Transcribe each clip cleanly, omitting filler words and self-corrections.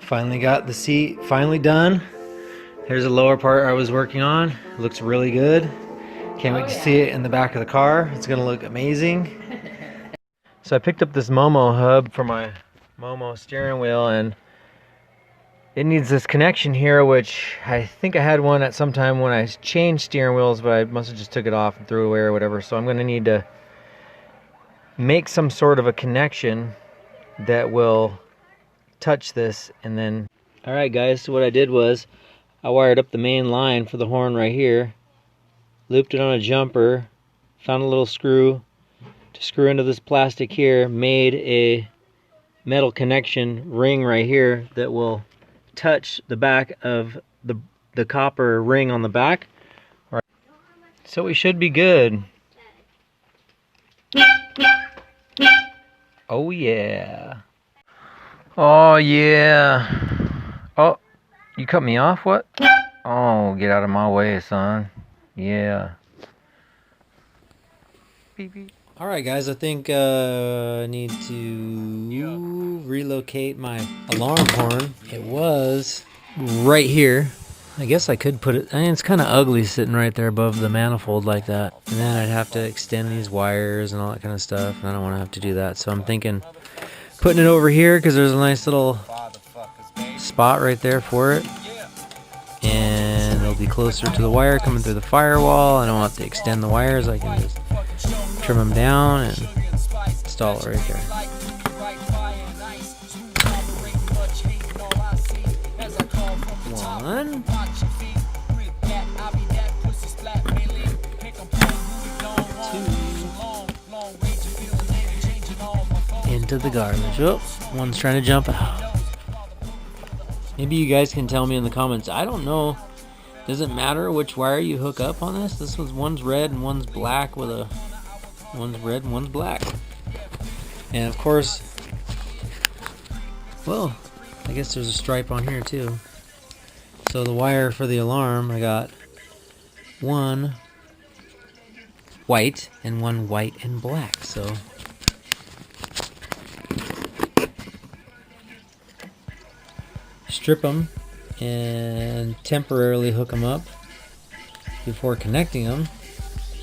Finally got the seat finally done. Here's the lower part I was working on. It looks really good. Can't wait to see it in the back of the car. It's gonna look amazing. So I picked up this MOMO hub for my MOMO steering wheel, and it needs this connection here, which I think I had one at some time when I changed steering wheels, but I must have just took it off and threw it away or whatever. So I'm gonna need to make some sort of a connection that will touch this. And then, all right guys, so what I did was I wired up the main line for the horn right here, looped it on a jumper, found a little screw to screw into this plastic here, made a metal connection ring right here that will touch the back of the copper ring on the back. All right. So we should be good. Oh yeah. Oh yeah. Oh, you cut me off? What? Oh, get out of my way, son. Yeah. Beep, beep. All right, guys. I think I need to relocate my alarm horn. It was right here. I guess I could put it. I mean, it's kind of ugly sitting right there above the manifold like that. And then I'd have to extend these wires and all that kind of stuff. And I don't want to have to do that. So I'm thinking putting it over here because there's a nice little spot right there for it. And it'll be closer to the wire coming through the firewall. I don't have to extend the wires. I can just trim them down and install it right there. One. Two. Into the garbage. Oh, one's trying to jump out. Maybe you guys can tell me in the comments. I don't know. Does it matter which wire you hook up on this? This one's red and one's black with a... One's red and one's black. And of course... Well, I guess there's a stripe on here too. So the wire for the alarm, I got one white and one white and black. So... strip them and temporarily hook them up before connecting them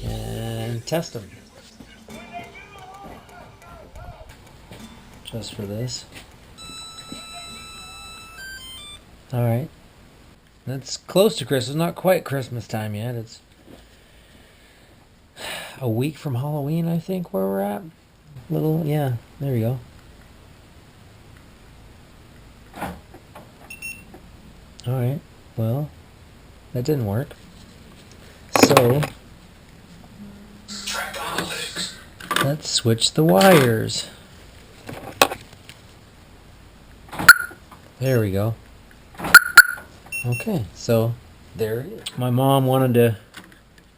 and test them just for this. Alright, that's close to Christmas, not quite Christmas time yet. It's a week from Halloween, I think, where we're at. Little, yeah, there we go. Alright, well, that didn't work. So, let's switch the wires. There we go. Okay, so there it is. My mom wanted to,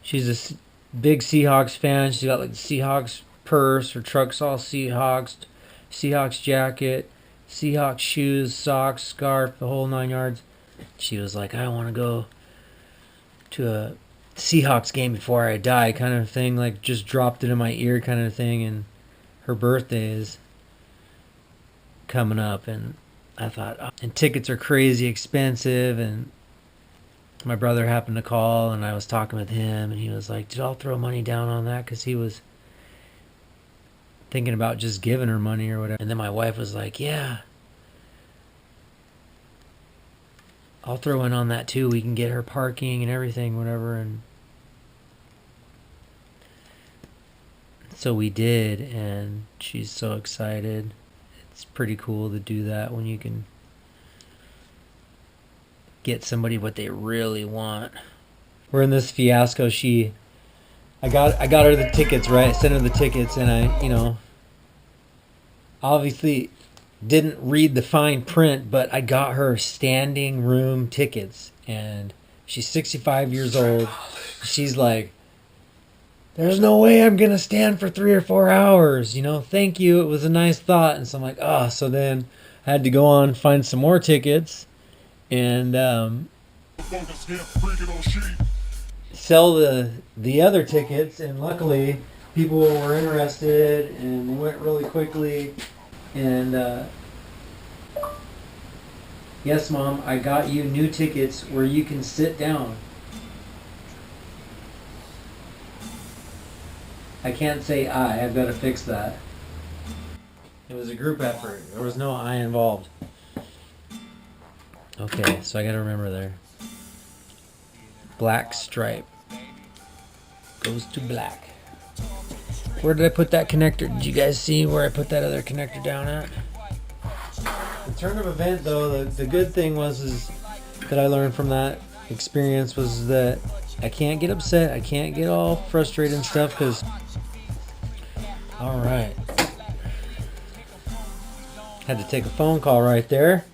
she's a big Seahawks fan. She's got like the Seahawks purse, her truck's all Seahawks, Seahawks jacket, Seahawks shoes, socks, scarf, the whole 9 yards. She was like, I want to go to a Seahawks game before I die, kind of thing. Like, just dropped it in my ear kind of thing. And her birthday is coming up. And I thought, oh. And tickets are crazy expensive. And my brother happened to call, and I was talking with him. And he was like, did I'll throw money down on that? Because he was thinking about just giving her money or whatever. And then my wife was like, yeah, I'll throw in on that too. We can get her parking and everything, whatever. And so we did, and she's so excited. It's pretty cool to do that when you can get somebody what they really want we're in this fiasco. I got her the tickets, right? I sent her the tickets, and I obviously didn't read the fine print, but I got her standing room tickets, and she's 65 years old. She's like, there's no way I'm gonna stand for 3 or 4 hours, thank you, it was a nice thought. And so I'm like, oh. So then I had to go on, find some more tickets, and sell the other tickets. And luckily people were interested, and they went really quickly. And yes, Mom, I got you new tickets where you can sit down. I can't say I've got to fix that. It was a group effort. There was no I involved. Okay, so I got to remember there. Black stripe goes to black. Where did I put that connector? Did you guys see where I put that other connector down at? The turn of event, though, the good thing is that I learned from that experience was that I can't get upset. I can't get all frustrated and stuff, because... Alright. Had to take a phone call right there.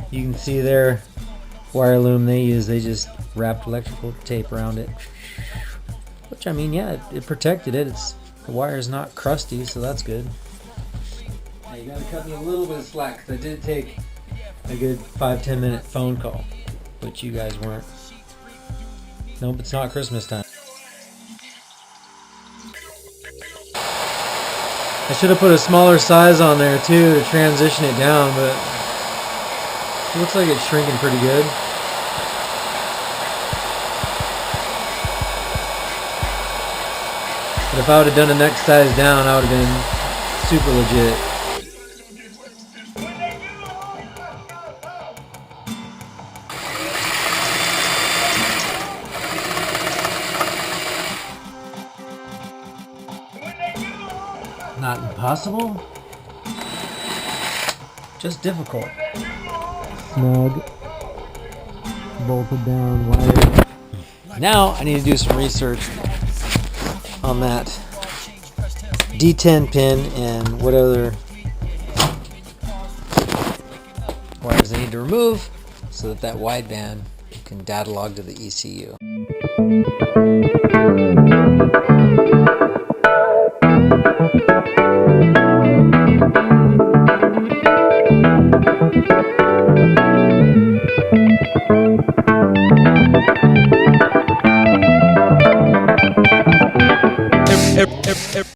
You can see their wire loom they use. They just wrapped electrical tape around it. Which, I mean, yeah, it protected it. The wire's not crusty, so that's good. Now, you gotta cut me a little bit of slack, because I did take a good 5-10 minute phone call, but you guys weren't. Nope, it's not Christmas time. I should have put a smaller size on there too to transition it down, but it looks like it's shrinking pretty good. But if I would have done the next size down, I would have been super legit. Not impossible, just difficult. Snug, bolted down wire. Now I need to do some research on that D10 pin and what other wires I need to remove so that wideband can data log to the ECU.